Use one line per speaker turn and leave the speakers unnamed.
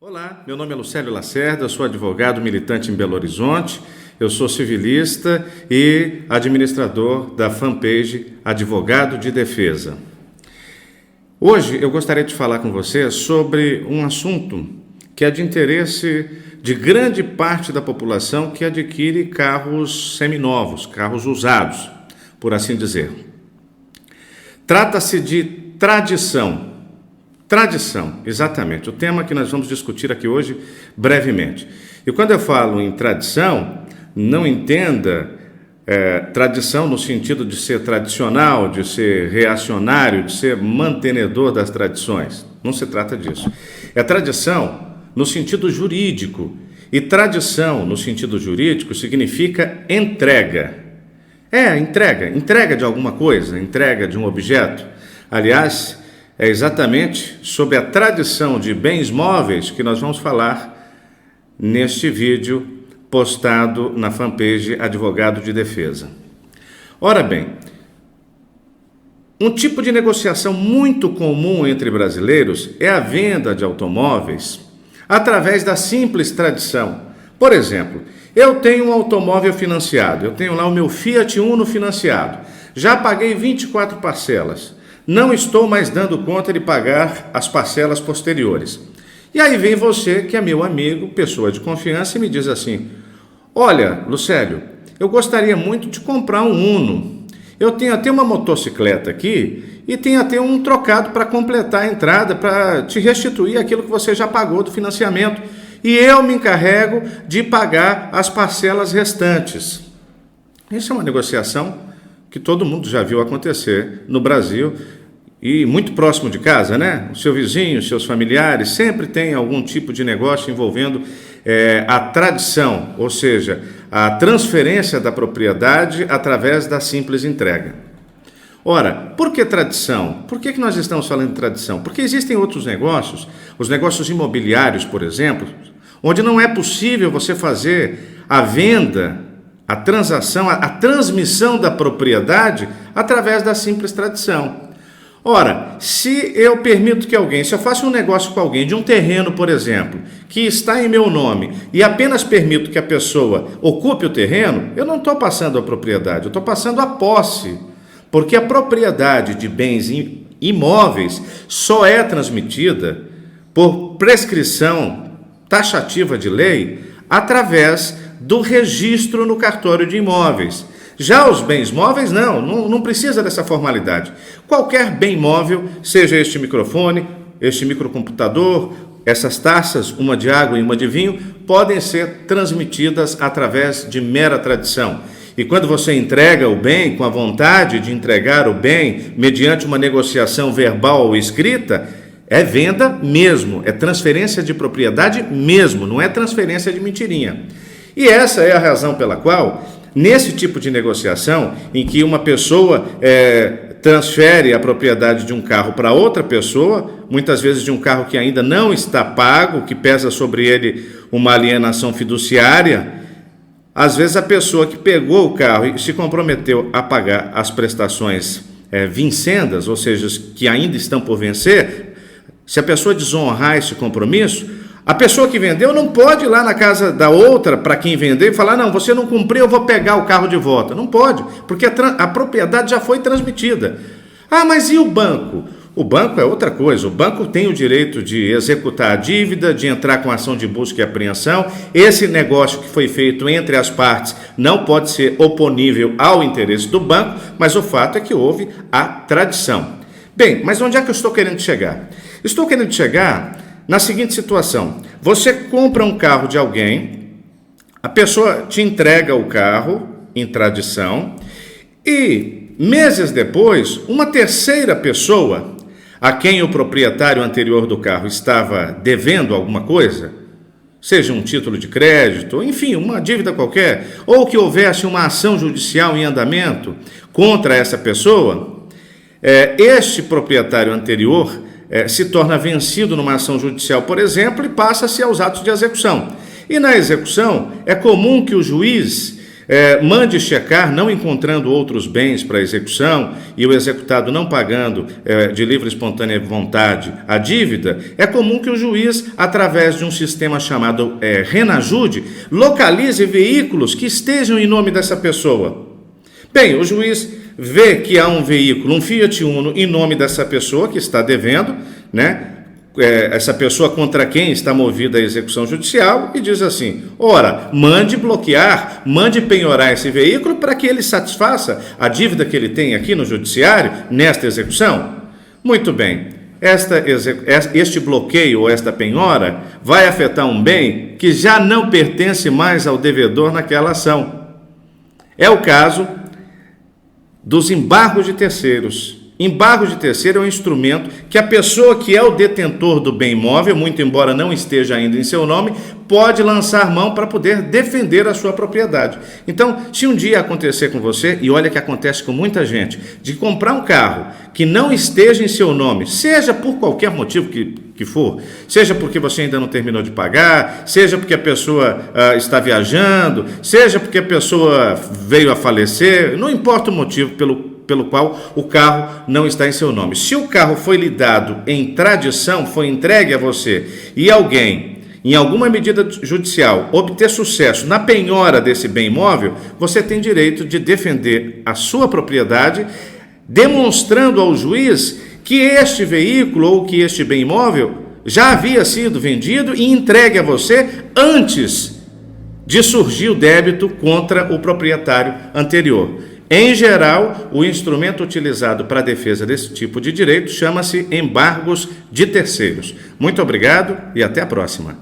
Olá, meu nome é Lucélio Lacerda, sou advogado militante em Belo Horizonte, eu sou civilista e administrador da fanpage Advogado de Defesa. Hoje eu gostaria de falar com você sobre um assunto que é de interesse de grande parte da população que adquire carros seminovos, carros usados, por assim dizer. Trata-se de tradição. Tradição, exatamente, o tema que nós vamos discutir aqui hoje brevemente. E quando eu falo em tradição, não entenda tradição no sentido de ser tradicional, de ser reacionário, de ser mantenedor das tradições. Não se trata disso. É tradição no sentido jurídico. E tradição no sentido jurídico significa entrega. Entrega de alguma coisa, entrega de um objeto. Aliás, é exatamente sobre a tradição de bens móveis que nós vamos falar neste vídeo postado na fanpage Advogado de Defesa. Ora bem, um tipo de negociação muito comum entre brasileiros é a venda de automóveis através da simples tradição. Por exemplo, eu tenho um automóvel financiado, eu tenho lá o meu Fiat Uno financiado, já paguei 24 parcelas. Não estou mais dando conta de pagar as parcelas posteriores. E aí vem você, que é meu amigo, pessoa de confiança, e me diz assim: olha, Lucélio, eu gostaria muito de comprar um Uno. Eu tenho até uma motocicleta aqui e tenho até um trocado para completar a entrada, para te restituir aquilo que você já pagou do financiamento. E eu me encarrego de pagar as parcelas restantes. Isso é uma negociação que todo mundo já viu acontecer no Brasil e muito próximo de casa, né? O seu vizinho, os seus familiares, sempre tem algum tipo de negócio envolvendo a tradição, ou seja, a transferência da propriedade através da simples entrega. Ora, por que tradição? Por que nós estamos falando de tradição? Porque existem outros negócios, os negócios imobiliários, por exemplo, onde não é possível você fazer a venda, a transação, a transmissão da propriedade através da simples tradição. Ora, se eu permito que alguém, se eu faço um negócio com alguém de um terreno, por exemplo, que está em meu nome, e apenas permito que a pessoa ocupe o terreno, eu não estou passando a propriedade, eu estou passando a posse, porque a propriedade de bens imóveis só é transmitida por prescrição taxativa de lei através do registro no cartório de imóveis. Já os bens móveis, não precisa dessa formalidade. Qualquer bem móvel, seja este microfone, este microcomputador, essas taças, uma de água e uma de vinho, podem ser transmitidas através de mera tradição. E quando você entrega o bem, com a vontade de entregar o bem, mediante uma negociação verbal ou escrita, é venda mesmo, é transferência de propriedade mesmo, não é transferência de mentirinha. E essa é a razão pela qual, nesse tipo de negociação, em que uma pessoa transfere a propriedade de um carro para outra pessoa, muitas vezes de um carro que ainda não está pago, que pesa sobre ele uma alienação fiduciária, às vezes a pessoa que pegou o carro e se comprometeu a pagar as prestações vincendas, ou seja, que ainda estão por vencer, se a pessoa desonrar esse compromisso, a pessoa que vendeu não pode ir lá na casa da outra, para quem vendeu, e falar: não, você não cumpriu, eu vou pegar o carro de volta. Não pode, porque a propriedade já foi transmitida. Ah, mas e o banco? O banco é outra coisa. O banco tem o direito de executar a dívida, de entrar com ação de busca e apreensão. Esse negócio que foi feito entre as partes não pode ser oponível ao interesse do banco, mas o fato é que houve a tradição. Bem, mas onde é que eu estou querendo chegar? Estou querendo chegar na seguinte situação: você compra um carro de alguém, a pessoa te entrega o carro em tradição e, meses depois, uma terceira pessoa, a quem o proprietário anterior do carro estava devendo alguma coisa, seja um título de crédito, enfim, uma dívida qualquer, ou que houvesse uma ação judicial em andamento contra essa pessoa, este proprietário anterior se torna vencido numa ação judicial, por exemplo, e passa-se aos atos de execução. E na execução, é comum que o juiz mande checar, não encontrando outros bens para execução e o executado não pagando de livre e espontânea vontade a dívida, é comum que o juiz, através de um sistema chamado Renajude, localize veículos que estejam em nome dessa pessoa. Bem, o juiz vê que há um veículo, um Fiat Uno, em nome dessa pessoa que está devendo, né? Essa pessoa contra quem está movida a execução judicial, e diz assim: ora, mande bloquear, mande penhorar esse veículo para que ele satisfaça a dívida que ele tem aqui no judiciário, nesta execução. Muito bem, este bloqueio ou esta penhora vai afetar um bem que já não pertence mais ao devedor naquela ação. É o caso dos embargos de terceiros. Embargo de terceiro é um instrumento que a pessoa que é o detentor do bem imóvel, muito embora não esteja ainda em seu nome, pode lançar mão para poder defender a sua propriedade. Então, se um dia acontecer com você, e olha que acontece com muita gente, de comprar um carro que não esteja em seu nome, seja por qualquer motivo que for, seja porque você ainda não terminou de pagar, seja porque a pessoa está viajando, seja porque a pessoa veio a falecer, não importa o motivo pelo qual o carro não está em seu nome. Se o carro foi lhe dado em tradição, foi entregue a você, e alguém, em alguma medida judicial, obter sucesso na penhora desse bem imóvel, você tem direito de defender a sua propriedade, demonstrando ao juiz que este veículo ou que este bem imóvel já havia sido vendido e entregue a você antes de surgir o débito contra o proprietário anterior. Em geral, o instrumento utilizado para a defesa desse tipo de direito chama-se embargos de terceiros. Muito obrigado e até a próxima.